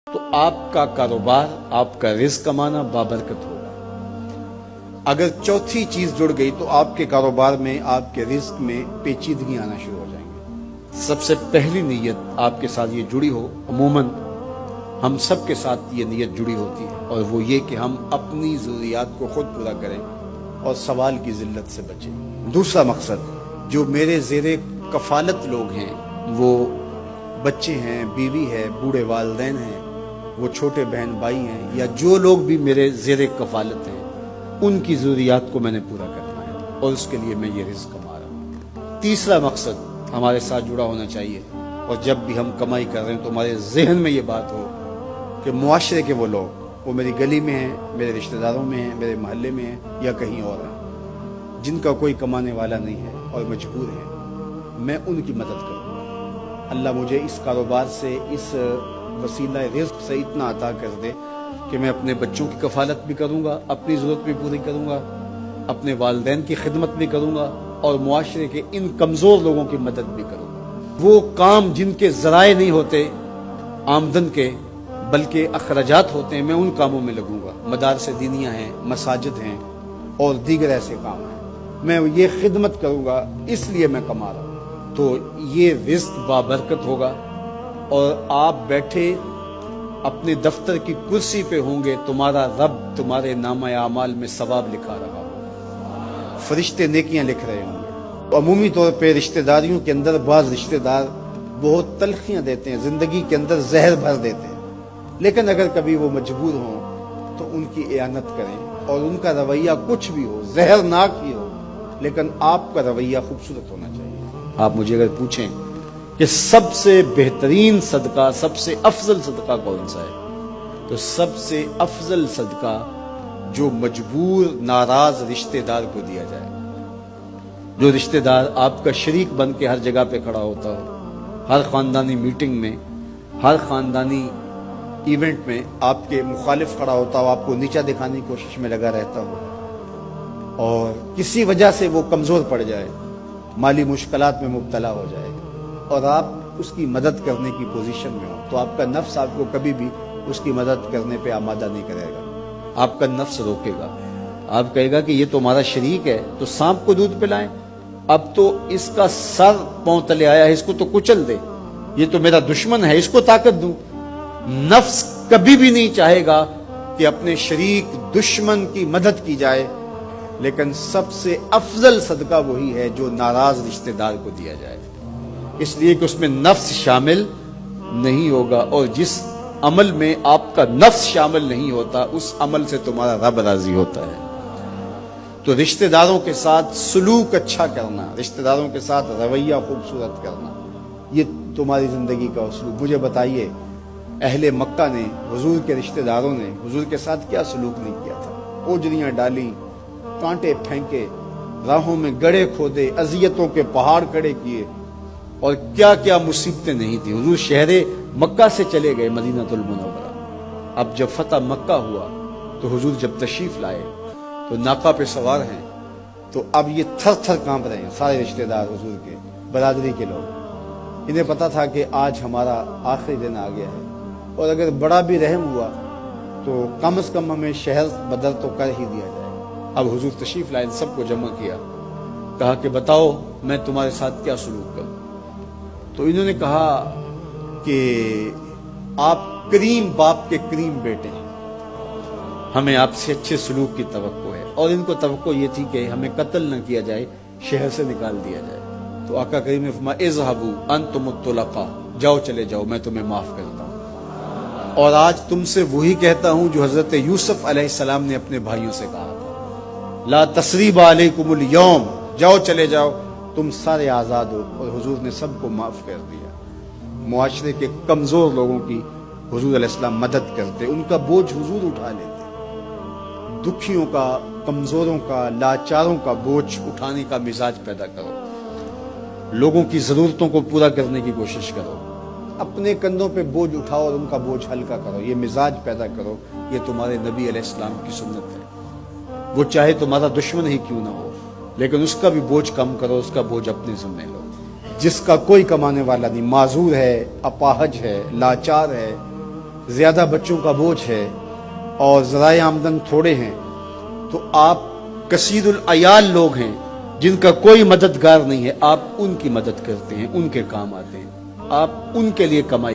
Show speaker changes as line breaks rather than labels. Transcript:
تو آپ کا کاروبار، آپ کا رزق کمانا بابرکت ہوگا۔ اگر چوتھی چیز جڑ گئی تو آپ کے کاروبار میں، آپ کے رزق میں پیچیدگی آنا شروع ہو جائیں گے۔ سب سے پہلی نیت آپ کے ساتھ یہ جڑی ہو، عموماً ہم سب کے ساتھ یہ نیت جڑی ہوتی ہے، اور وہ یہ کہ ہم اپنی ضروریات کو خود پورا کریں اور سوال کی ذلت سے بچیں۔ دوسرا مقصد، جو میرے زیر کفالت لوگ ہیں، وہ بچے ہیں، بیوی ہے، بوڑھے والدین ہیں، وہ چھوٹے بہن بھائی ہیں، یا جو لوگ بھی میرے زیر کفالت ہیں، ان کی ضروریات کو میں نے پورا کرنا ہے، اور اس کے لیے میں یہ رزق کما رہا ہوں۔ تیسرا مقصد ہمارے ساتھ جڑا ہونا چاہیے، اور جب بھی ہم کمائی کر رہے ہیں تو ہمارے ذہن میں یہ بات ہو کہ معاشرے کے وہ لوگ، وہ میری گلی میں ہیں، میرے رشتہ داروں میں ہیں، میرے محلے میں ہیں، یا کہیں اور ہیں، جن کا کوئی کمانے والا نہیں ہے اور مجبور ہیں، میں ان کی مدد کروں۔ اللہ مجھے اس کاروبار سے، اس وسیلہ رزق سے اتنا عطا کر دے کہ میں اپنے بچوں کی کفالت بھی کروں گا، اپنی ضرورت بھی پوری کروں گا، اپنے والدین کی خدمت بھی کروں گا، اور معاشرے کے ان کمزور لوگوں کی مدد بھی کروں گا۔ وہ کام جن کے ذرائع نہیں ہوتے آمدن کے، بلکہ اخراجات ہوتے ہیں، میں ان کاموں میں لگوں گا۔ مدارس دینیہ ہیں، مساجد ہیں، اور دیگر ایسے کام ہیں، میں یہ خدمت کروں گا، اس لیے میں کما رہا ہوں۔ تو یہ رزق بابرکت ہوگا، اور آپ بیٹھے اپنے دفتر کی کرسی پہ ہوں گے، تمہارا رب تمہارے نامہ اعمال میں ثواب لکھا رہا ہو، فرشتے نیکیاں لکھ رہے ہوں گے۔ عمومی طور پہ رشتہ داریوں کے اندر بعض رشتہ دار بہت تلخیاں دیتے ہیں، زندگی کے اندر زہر بھر دیتے ہیں، لیکن اگر کبھی وہ مجبور ہوں تو ان کی اعانت کریں، اور ان کا رویہ کچھ بھی ہو، زہرناک ہی ہو، لیکن آپ کا رویہ خوبصورت ہونا چاہیے۔ آپ مجھے اگر پوچھیں کہ سب سے بہترین صدقہ، سب سے افضل صدقہ کون سا ہے، تو سب سے افضل صدقہ جو مجبور ناراض رشتہ دار کو دیا جائے، جو رشتہ دار آپ کا شریک بن کے ہر جگہ پہ کھڑا ہوتا ہو، ہر خاندانی میٹنگ میں، ہر خاندانی ایونٹ میں آپ کے مخالف کھڑا ہوتا ہو، آپ کو نیچا دکھانے کی کوشش میں لگا رہتا ہو، اور کسی وجہ سے وہ کمزور پڑ جائے، مالی مشکلات میں مبتلا ہو جائے، اور آپ اس کی مدد کرنے کی پوزیشن میں ہو، تو آپ کا نفس آپ کو کبھی بھی اس کی مدد کرنے پہ آمادہ نہیں کرے گا۔ آپ کا نفس روکے گا، آپ کہے گا کہ یہ تو ہمارا شریک ہے، تو سانپ کو دودھ پلائیں، اب تو اس کا سر پاؤں تلے آیا ہے، اس کو تو کچل دے، یہ تو میرا دشمن ہے، اس کو طاقت دوں۔ نفس کبھی بھی نہیں چاہے گا کہ اپنے شریک دشمن کی مدد کی جائے، لیکن سب سے افضل صدقہ وہی ہے جو ناراض رشتہ دار کو دیا جائے، اس لیے کہ اس میں نفس شامل نہیں ہوگا، اور جس عمل میں آپ کا نفس شامل نہیں ہوتا، اس عمل سے تمہارا رب راضی ہوتا ہے۔ تو رشتہ داروں کے ساتھ سلوک اچھا کرنا، رشتہ داروں کے ساتھ رویہ خوبصورت کرنا، یہ تمہاری زندگی کا اسلوب۔ مجھے بتائیے، اہل مکہ نے، حضور کے رشتہ داروں نے حضور کے ساتھ کیا سلوک نہیں کیا تھا؟ اوجریاں ڈالی، کانٹے پھینکے، راہوں میں گڑھے کھودے، اذیتوں کے پہاڑ کھڑے کیے، اور کیا کیا مصیبتیں نہیں تھی۔ حضور شہر مکہ سے چلے گئے مدینہ المنورہ۔ اب جب فتح مکہ ہوا تو حضور جب تشریف لائے تو ناقہ پہ سوار ہیں، تو اب یہ تھر تھر کانپ رہے ہیں سارے رشتہ دار حضور کے، برادری کے لوگ۔ انہیں پتا تھا کہ آج ہمارا آخری دن آ گیا ہے، اور اگر بڑا بھی رحم ہوا تو کم از کم ہمیں شہر بدر تو کر ہی دیا جائے۔ اب حضور تشریف لائے، سب کو جمع کیا، کہا کہ بتاؤ میں تمہارے ساتھ کیا سلوک کروں؟ تو انہوں نے کہا کہ آپ کریم باپ کے کریم بیٹے ہیں، ہمیں آپ سے اچھے سلوک کی توقع ہے، اور ان کو توقع یہ تھی کہ ہمیں قتل نہ کیا جائے، شہر سے نکال دیا جائے۔ تو آقا کریم نے فرمایا اذهبوا انتم الطلقاء، جاؤ چلے جاؤ، میں تمہیں معاف کرتا ہوں۔ اور آج تم سے وہی کہتا ہوں جو حضرت یوسف علیہ السلام نے اپنے بھائیوں سے کہا تھا، لا تثریب علیکم اليوم، جاؤ چلے جاؤ، تم سارے آزاد ہو۔ اور حضور نے سب کو معاف کر دیا۔ معاشرے کے کمزور لوگوں کی حضور علیہ السلام مدد کرتے، ان کا بوجھ حضور اٹھا لیتے۔ دکھیوں کا، کمزوروں کا، لاچاروں کا بوجھ اٹھانے کا مزاج پیدا کرو، لوگوں کی ضرورتوں کو پورا کرنے کی کوشش کرو، اپنے کندھوں پہ بوجھ اٹھاؤ اور ان کا بوجھ ہلکا کرو، یہ مزاج پیدا کرو۔ یہ تمہارے نبی علیہ السلام کی سنت ہے۔ وہ چاہے تمہارا دشمن ہی کیوں نہ ہو، لیکن اس کا بھی بوجھ کم کرو، اس کا بوجھ اپنے ذمہ لو۔ جس کا کوئی کمانے والا نہیں، معذور ہے، اپاہج ہے، لاچار ہے، زیادہ بچوں کا بوجھ ہے اور ذرائع آمدن تھوڑے ہیں تو آپ کثیر العیال لوگ ہیں جن کا کوئی مددگار نہیں ہے، آپ ان کی مدد کرتے ہیں، ان کے کام آتے ہیں، آپ ان کے لیے کمائی